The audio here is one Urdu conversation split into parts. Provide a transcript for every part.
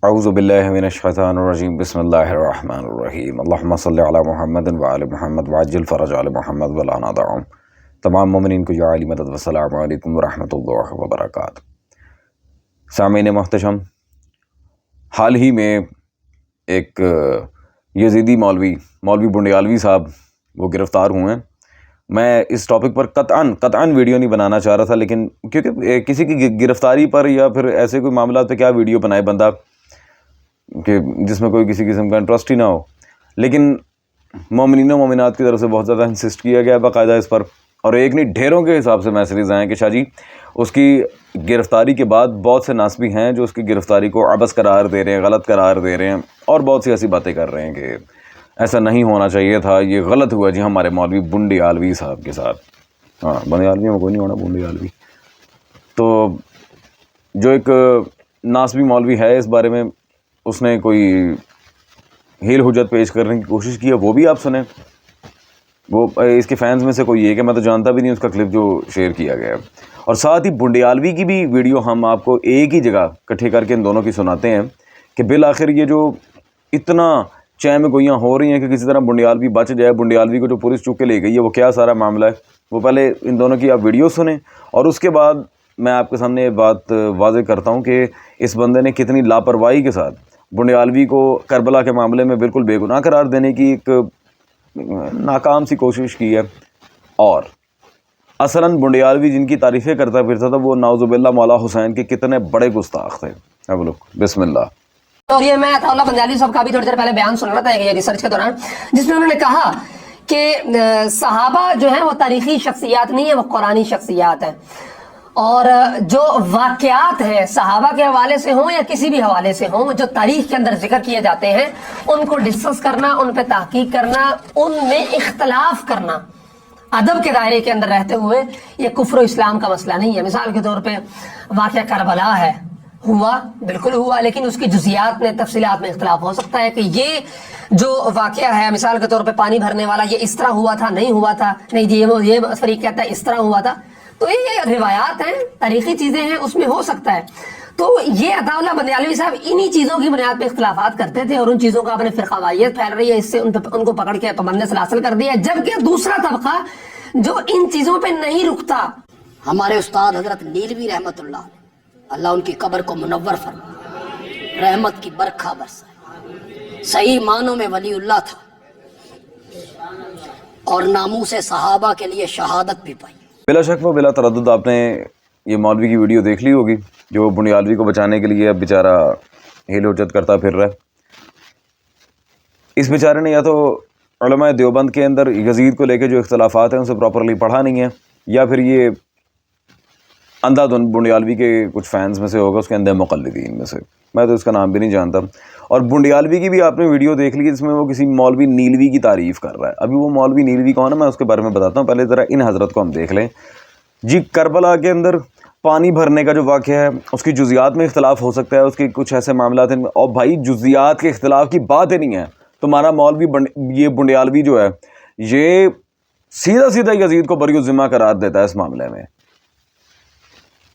اعوذ باللہ من الشیطان الرجیم بسم اللہ الرحمن الرحیم اللہم صلی علی محمد وعلی محمد وعجل فرج علی محمد ولا ندعهم۔ تمام مومنین کو یا علی مدد والسلام علیکم ورحمۃ اللہ وبرکاتہ۔ سامعین محتشم، حال ہی میں ایک یزیدی مولوی بنڈیالوی صاحب وہ گرفتار ہوئے ہیں۔ میں اس ٹاپک پر قطعاً ویڈیو نہیں بنانا چاہ رہا تھا، لیکن کیونکہ کسی کی گرفتاری پر یا پھر ایسے کوئی معاملات پہ کیا ویڈیو بنائے بندہ کہ جس میں کوئی کسی قسم کا انٹرسٹ ہی نہ ہو، لیکن مومنین و مومنات کی طرف سے بہت زیادہ انسسٹ کیا گیا باقاعدہ اس پر، اور ایک نہیں ڈھیروں کے حساب سے میسیجز آئے کہ شاہ جی اس کی گرفتاری کے بعد بہت سے ناسبی ہیں جو اس کی گرفتاری کو عبث قرار دے رہے ہیں، غلط قرار دے رہے ہیں، اور بہت سی ایسی باتیں کر رہے ہیں کہ ایسا نہیں ہونا چاہیے تھا، یہ غلط ہوا جی ہمارے مولوی بنڈیالوی صاحب کے ساتھ۔ ہاں، بنڈیالوی میں کوئی نہیں ہونا، بنڈیالوی تو جو ایک ناسبی مولوی ہے، اس بارے میں اس نے کوئی ہیل حجت پیش کرنے کی کوشش کی ہے، وہ بھی آپ سنیں۔ وہ اس کے فینز میں سے کوئی ہے کہ میں تو جانتا بھی نہیں اس کا کلپ جو شیئر کیا گیا ہے، اور ساتھ ہی بنڈیالوی کی بھی ویڈیو ہم آپ کو ایک ہی جگہ اکٹھے کر کے ان دونوں کی سناتے ہیں کہ بالآخر یہ جو اتنا چے میں گوئیاں ہو رہی ہیں کہ کسی طرح بنڈیالوی بچ جائے، بنڈیالوی کو جو پولیس چک کے لے گئی ہے، وہ کیا سارا معاملہ ہے، وہ پہلے ان دونوں کی آپ ویڈیو سنیں، اور اس کے بعد میں آپ کے سامنے یہ بات واضح کرتا ہوں کہ اس بندے نے کتنی لاپرواہی کے ساتھ بنڈیالوی کو کربلا کے معاملے میں بالکل بے گناہ قرار دینے کی ایک ناکام سی کوشش کی ہے۔ اور اصلاً بنڈیالوی جن کی تعریفیں کرتا پھرتا تھا، وہ نعوذ باللہ مولا حسین کے کتنے بڑے گستاخ تھے۔ اب لوگ بسم اللہ۔ اور یہ میں عطا اللہ بنڈیالوی صاحب کا بھی تھوڑی دیر پہلے بیان سن رہا تھا یہ ریسرچ کے دوران، جس میں انہوں نے کہا کہ صحابہ جو ہیں وہ تاریخی شخصیات نہیں ہیں، وہ قرآنی شخصیات ہیں، اور جو واقعات ہیں صحابہ کے حوالے سے ہوں یا کسی بھی حوالے سے ہوں، جو تاریخ کے اندر ذکر کیے جاتے ہیں، ان کو ڈسکس کرنا، ان پہ تحقیق کرنا، ان میں اختلاف کرنا ادب کے دائرے کے اندر رہتے ہوئے، یہ کفر و اسلام کا مسئلہ نہیں ہے۔ مثال کے طور پہ واقعہ کربلا ہے، ہوا بالکل ہوا، لیکن اس کی جزیات میں تفصیلات میں اختلاف ہو سکتا ہے کہ یہ جو واقعہ ہے، مثال کے طور پہ پانی بھرنے والا، یہ اس طرح ہوا تھا، نہیں ہوا تھا، نہیں جی یہ فریق کہتا ہے اس طرح ہوا تھا، تو یہ روایات ہیں، تاریخی چیزیں ہیں، اس میں ہو سکتا ہے۔ تو یہ عطا اللہ بنڈیالوی صاحب انہی چیزوں کی بنیاد پہ اختلافات کرتے تھے، اور ان چیزوں کا اپنے فرقہ واریت پھیل رہی ہے، اس سے ان کو پکڑ کے پابند سلاسل کر دیا، جبکہ دوسرا طبقہ جو ان چیزوں پہ نہیں رکتا، ہمارے استاد حضرت نیلوی رحمت اللہ علیہ، اللہ ان کی قبر کو منور فرمائے، رحمت کی برکھا برسائے، صحیح معنوں میں ولی اللہ تھا اور ناموس صحابہ کے لیے شہادت بھی پائی۔ بلا شک و بلا تردد آپ نے یہ مولوی کی ویڈیو دیکھ لی ہوگی جو بنڈیالوی کو بچانے کے لیے اب بیچارہ ہیل حجت کرتا پھر رہا ہے۔ اس بیچارے نے یا تو علماء دیوبند کے اندر یزید کو لے کے جو اختلافات ہیں اسے پراپرلی پڑھا نہیں ہے، یا پھر یہ اندھا دھند بنڈیالوی کے کچھ فینز میں سے ہوگا، اس کے اندھے مقلدین میں سے، میں تو اس کا نام بھی نہیں جانتا۔ اور بنڈیالوی کی بھی آپ نے ویڈیو دیکھ لی جس میں وہ کسی مولوی نیلوی کی تعریف کر رہا ہے۔ ابھی وہ مولوی نیلوی کون ہے میں اس کے بارے میں بتاتا ہوں، پہلے ذرا ان حضرت کو ہم دیکھ لیں۔ جی کربلا کے اندر پانی بھرنے کا جو واقعہ ہے، اس کی جزیات میں اختلاف ہو سکتا ہے، اس کے کچھ ایسے معاملات ہیں، اور بھائی جزیات کے اختلاف کی بات ہی نہیں ہے۔ تمہارا مولوی یہ بنڈیالوی جو ہے یہ سیدھا یزید کو بری الذمہ قرار دیتا ہے اس معاملے میں،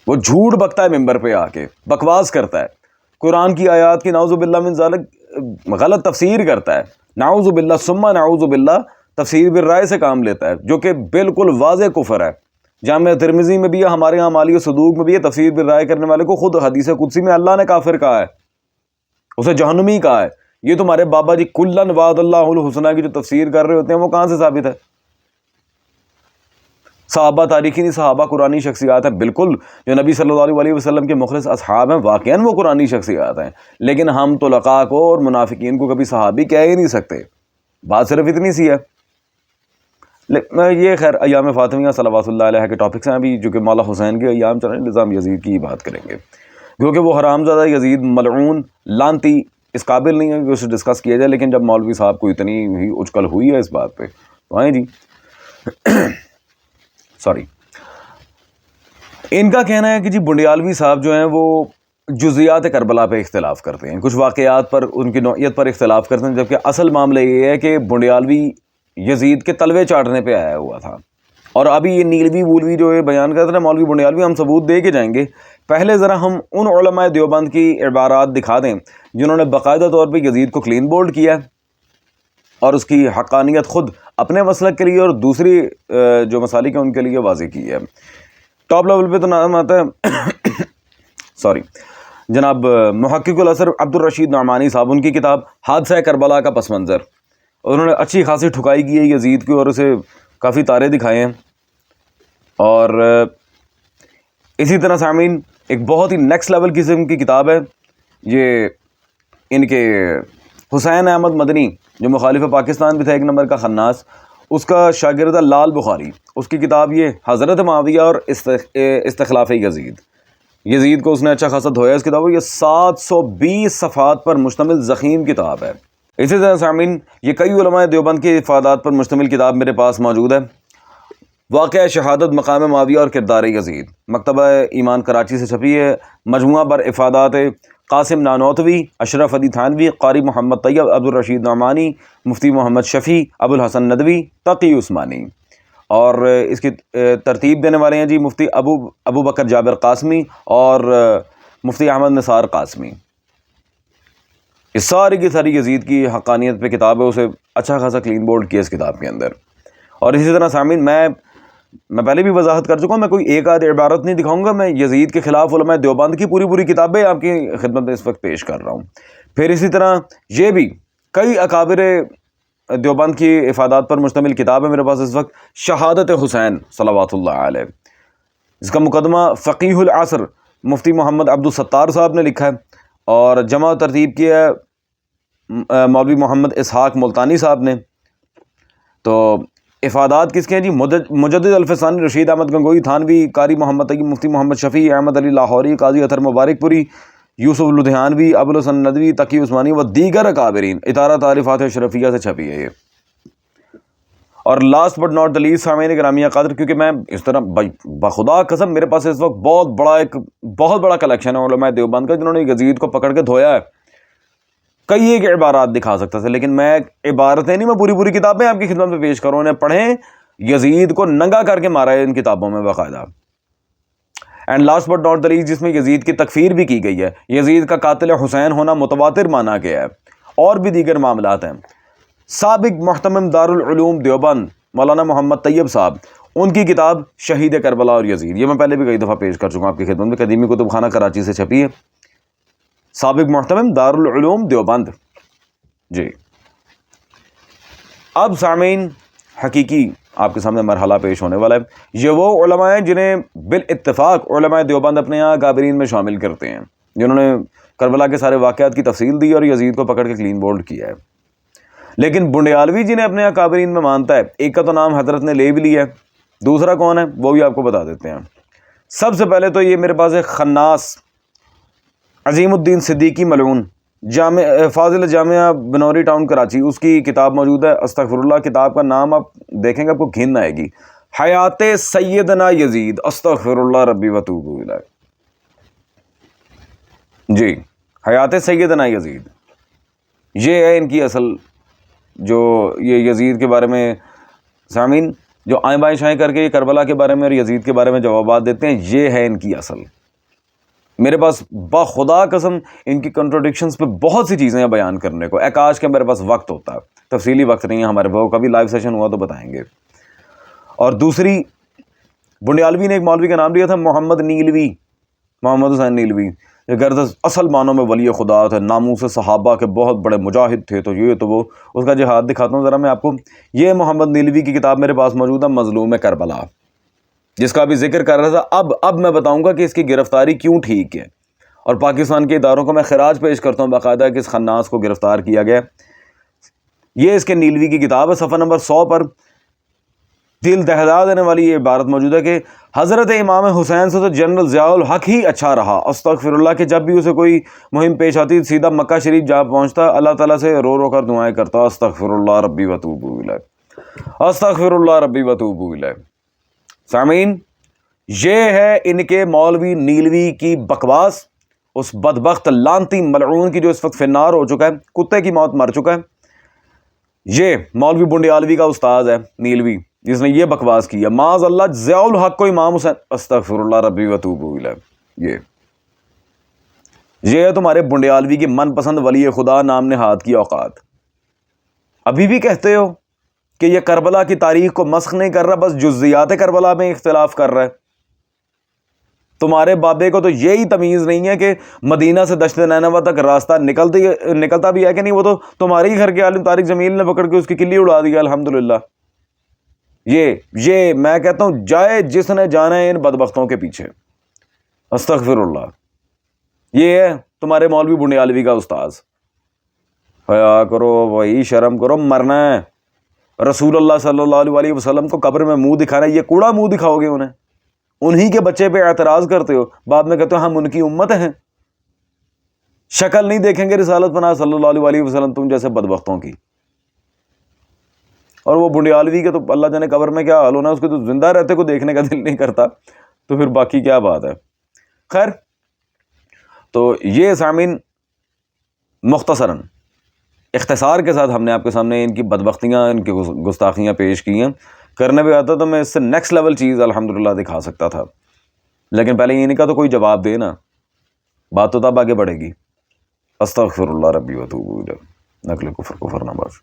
وہ جھوٹ بکتا ہے ممبر پہ آ کے، بکواس کرتا ہے، قرآن کی آیات کی نعوذ باللہ من ذالک غلط تفسیر کرتا ہے، نعوذ باللہ ثم نعوذ باللہ تفسیر بالرائے سے کام لیتا ہے، جو کہ بالکل واضح کفر ہے۔ جامعہ ترمذی میں بھی ہے، ہمارے یہاں مالی و صدوق میں بھی ہے، تفسیر بالرائے کرنے والے کو خود حدیث قدسی میں اللہ نے کافر کہا ہے، اسے جہنمی کہا ہے۔ یہ تمہارے بابا جی کلن وعد اللہ الحسنہ کی جو تفسیر کر رہے ہوتے ہیں وہ کہاں سے ثابت ہے؟ صحابہ تاریخی نہیں، صحابہ قرآنی شخصیات ہیں، بالکل جو نبی صلی اللہ علیہ وسلم کے مخلص اصحاب ہیں، واقعاً وہ قرآنی شخصیات ہیں، لیکن ہم طلقاء کو اور منافقین کو کبھی صحابی کہہ ہی نہیں سکتے، بات صرف اتنی سی ہے۔ یہ خیر ایام فاطمیہ صلوات اللہ علیہ کے ٹاپکس ہیں ابھی، جو کہ مولا حسین کے ایام چل رہے ہیں، نظام یزید کی بات کریں گے، کیونکہ وہ حرامزادہ یزید ملعون لعنتی اس قابل نہیں ہے کہ اسے ڈسکس کیا جائے، لیکن جب مولوی صاحب کو اتنی ہی اچکل ہوئی ہے اس بات پہ تو آئیں جی سوری، ان کا کہنا ہے کہ جی بنڈیالوی صاحب جو ہیں وہ جزیات کربلا پہ اختلاف کرتے ہیں، کچھ واقعات پر، ان کی نوعیت پر اختلاف کرتے ہیں، جبکہ اصل معاملہ یہ ہے کہ بنڈیالوی یزید کے تلوے چاٹنے پہ آیا ہوا تھا۔ اور ابھی یہ نیلوی جو یہ بیان کرتا ہے مولوی بنڈیالوی، ہم ثبوت دے کے جائیں گے پہلے ذرا ہم ان علماء دیوبند کی عبارات دکھا دیں جنہوں نے باقاعدہ طور پہ یزید کو کلین بولڈ کیا اور اس کی حقانیت خود اپنے مسلک کے لیے اور دوسری جو مسالک ہیں ان کے لیے واضح کی ہے. ٹاپ لیول پہ تو نام آتا ہے سوری جناب محقق الاثر عبد الرشید نعمانی صاحب، ان کی کتاب حادثہ کربلا کا پس منظر، انہوں نے اچھی خاصی ٹھکائی کی ہے یزید کی اور اسے کافی تارے دکھائے ہیں. اور اسی طرح سامعین ایک بہت ہی نیکسٹ لیول قسم کی کتاب ہے یہ ان کے حسین احمد مدنی جو مخالف پاکستان بھی تھا، ایک نمبر کا خناس، اس کا شاگرد لال بخاری، اس کی کتاب یہ حضرت معاویہ اور استخلاف یزید کو اس نے اچھا خاصا دھویا. اس کتاب یہ 720 صفحات پر مشتمل ضخیم کتاب ہے. اسی طرح سامعین یہ کئی علماء دیوبند کے افادات پر مشتمل کتاب میرے پاس موجود ہے، واقعہ شہادت مقام معاویہ اور کردار یزید، مکتبہ ایمان کراچی سے چھپی ہے. مجموعہ بر افادات قاسم نانوتوی، اشرف علی تھانوی، قاری محمد طیب، عبد الرشید نعمانی، مفتی محمد شفیع، ابو الحسن ندوی، تقی عثمانی. اور اس کی ترتیب دینے والے ہیں جی مفتی ابو بکر جابر قاسمی اور مفتی احمد نثار قاسمی. یہ ساری کی ساری یزید کی حقانیت پہ کتاب ہے، اسے اچھا خاصا کلین بولڈ کیا اس کتاب کے اندر. اور اسی طرح سامعین میں پہلے بھی وضاحت کر چکا ہوں، میں کوئی ایک آدھ عبارت نہیں دکھاؤں گا، میں یزید کے خلاف علماء دیوبند کی پوری کتابیں آپ کی خدمت میں اس وقت پیش کر رہا ہوں. پھر اسی طرح یہ بھی کئی اکابر دیوبند کی افادات پر مشتمل کتاب ہے میرے پاس اس وقت، شہادت حسین صلوات اللہ علیہ، اس کا مقدمہ فقیہ العصر مفتی محمد عبد الستار صاحب نے لکھا ہے اور جمع و ترتیب کیا ہے مولوی محمد اسحاق ملتانی صاحب نے. تو افادات کس کے ہیں جی؟ مجدد الفسانی، رشید احمد گنگوئی تھانوی، قاری محمد طیب، مفتی محمد شفیع، احمد علی لاہوری، قاضی اطہر مبارک پوری، یوسف لدھیانوی، ابو الحسن ندوی، تقی عثمانی و دیگر اکابرین. ادارہ تعریفات اشرفیہ سے چھپی ہے یہ. اور last but not the least سامعین گرامیہ قدر، کیونکہ میں اس طرح بخدا قسم میرے پاس اس وقت بہت بڑا کلیکشن ہے علماء دیوبند کا جنہوں نے یزید کو پکڑ کے دھویا ہے. کئی ایک عبارات دکھا سکتا تھا لیکن میں عبارتیں نہیں، میں پوری کتابیں آپ کی خدمت میں پیش کروں، انہیں پڑھیں. یزید کو ننگا کر کے مارا ہے ان کتابوں میں باقاعدہ. And last but not the least جس میں یزید کی تکفیر بھی کی گئی ہے، یزید کا قاتل حسین ہونا متواتر مانا گیا ہے، اور بھی دیگر معاملات ہیں. سابق محتمم دارالعلوم دیوبند مولانا محمد طیب صاحب، ان کی کتاب شہید کربلا اور یزید، یہ میں پہلے بھی کئی دفعہ پیش کر چکا ہوں آپ کی خدمت میں، قدیمی کتب خانہ کراچی سے چھپی ہے. سابق محتمم دارالعلوم دیوبند جی. اب سامعین حقیقی آپ کے سامنے مرحلہ پیش ہونے والا ہے. یہ وہ علماء ہیں جنہیں بالاتفاق علماء دیوبند اپنے یہاں اکابرین میں شامل کرتے ہیں، جنہوں نے کربلا کے سارے واقعات کی تفصیل دی اور یزید کو پکڑ کے کلین بولڈ کیا ہے. لیکن بنڈیالوی جنہیں اپنے اکابرین میں مانتا ہے، ایک کا تو نام حضرت نے لے بھی لیا ہے، دوسرا کون ہے وہ بھی آپ کو بتا دیتے ہیں. سب سے پہلے تو یہ میرے پاس ہے خناس عظیم الدین صدیقی ملعون، فاضل جامعہ بنوری ٹاؤن کراچی، اس کی کتاب موجود ہے استغفر اللہ. کتاب کا نام آپ دیکھیں گے آپ کو گھن آئے گی، حیات سیدنا یزید استغفر اللہ ربی وتوب الیہ. جی حیات سیدنا یزید، یہ ہے ان کی اصل، جو یہ یزید کے بارے میں سامعین جو آئیں بائیں شائیں کر کے یہ کربلا کے بارے میں اور یزید کے بارے میں جوابات دیتے ہیں، یہ ہے ان کی اصل. میرے پاس بخدا قسم ان کی کنٹروڈکشنز پہ بہت سی چیزیں ہیں بیان کرنے کو، کاش کہ میرے پاس وقت ہوتا ہے، تفصیلی وقت نہیں ہے ہمارے پاس، کبھی لائیو سیشن ہوا تو بتائیں گے. اور دوسری بنڈیالوی نے ایک مولوی کا نام لیا تھا محمد نیلوی، محمد حسین نیلوی، یہ گرد اصل معنوں میں ولی خدا تھے، ناموس صحابہ کے بہت بڑے مجاہد تھے. تو یہ تو وہ اس کا جہاد دکھاتا ہوں ذرا میں آپ کو. یہ محمد نیلوی کی کتاب میرے پاس موجود ہے مظلوم کربلا، جس کا بھی ذکر کر رہا تھا. اب میں بتاؤں گا کہ اس کی گرفتاری کیوں ٹھیک ہے، اور پاکستان کے اداروں کو میں خراج پیش کرتا ہوں باقاعدہ کہ اس خناس کو گرفتار کیا گیا. یہ اس کے نیلوی کی کتاب ہے، صفحہ نمبر 100 پر دل دہلا دینے والی یہ عبارت موجود ہے کہ حضرت امام حسین سے تو جنرل ضیاء الحق ہی اچھا رہا، استغفر اللہ، کہ جب بھی اسے کوئی مہم پیش آتی سیدھا مکہ شریف جا پہنچتا، اللہ تعالیٰ سے رو کر دعائیں کرتا، استغفر اللہ ربی وتوب الیہ، استغفر اللہ ربی وتوب الیہ. سامعین یہ ہے ان کے مولوی نیلوی کی بکواس، اس بدبخت لانتی ملعون کی جو اس وقت فنار ہو چکا ہے، کتے کی موت مر چکا ہے. یہ مولوی بنڈیالوی کا استاد ہے نیلوی، جس نے یہ بکواس کیا، معاذ اللہ ضیاء الحق کو امام حسین، استغفر اللہ ربی وتوب الیہ. یہ یہ ہے تمہارے بنڈیالوی کی من پسند ولی خدا نام نہاد کی اوقات. ابھی بھی کہتے ہو کہ یہ کربلا کی تاریخ کو مسخ نہیں کر رہا، بس جزیات کربلا میں اختلاف کر رہا ہے. تمہارے بابے کو تو یہی تمیز نہیں ہے کہ مدینہ سے دشت نینوا تک راستہ نکلتا بھی ہے کہ نہیں. وہ تو تمہارے ہی گھر کے عالم طارق جمیل نے پکڑ کے اس کی کلی اڑا دیا الحمدللہ. یہ میں کہتا ہوں جائے جس نے جانا ہے ان بدبختوں کے پیچھے. استغفر اللہ. یہ ہے تمہارے مولوی بنڈیالوی کا استاذ. حیا کرو بھائی، شرم کرو، مرنا ہے. رسول اللہ صلی اللہ علیہ وسلم کو قبر میں منہ دکھانا ہے، یہ کوڑا منہ دکھاؤ گے انہیں؟ انہی کے بچے پہ اعتراض کرتے ہو، بعد میں کہتے ہو ہم ان کی امت ہیں. شکل نہیں دیکھیں گے رسالت پناہ صلی اللہ علیہ وسلم تم جیسے بدبختوں کی. اور وہ بنڈیالوی کے تو اللہ جانے قبر میں کیا حال ہونا، اس کے تو زندہ رہتے کو دیکھنے کا دل نہیں کرتا، تو پھر باقی کیا بات ہے. خیر، تو یہ سامعین مختصراً اختصار کے ساتھ ہم نے آپ کے سامنے ان کی بدبختیاں، ان کی گستاخیاں پیش کی ہیں. کرنے پہ آتا تو میں اس سے نیکسٹ لیول چیز الحمدللہ دکھا سکتا تھا، لیکن پہلے ان کا تو کوئی جواب دے نا، بات تو تب آگے بڑھے گی. استغفر اللہ ربی و اتوب الیہ. نقل کفر نہ بس.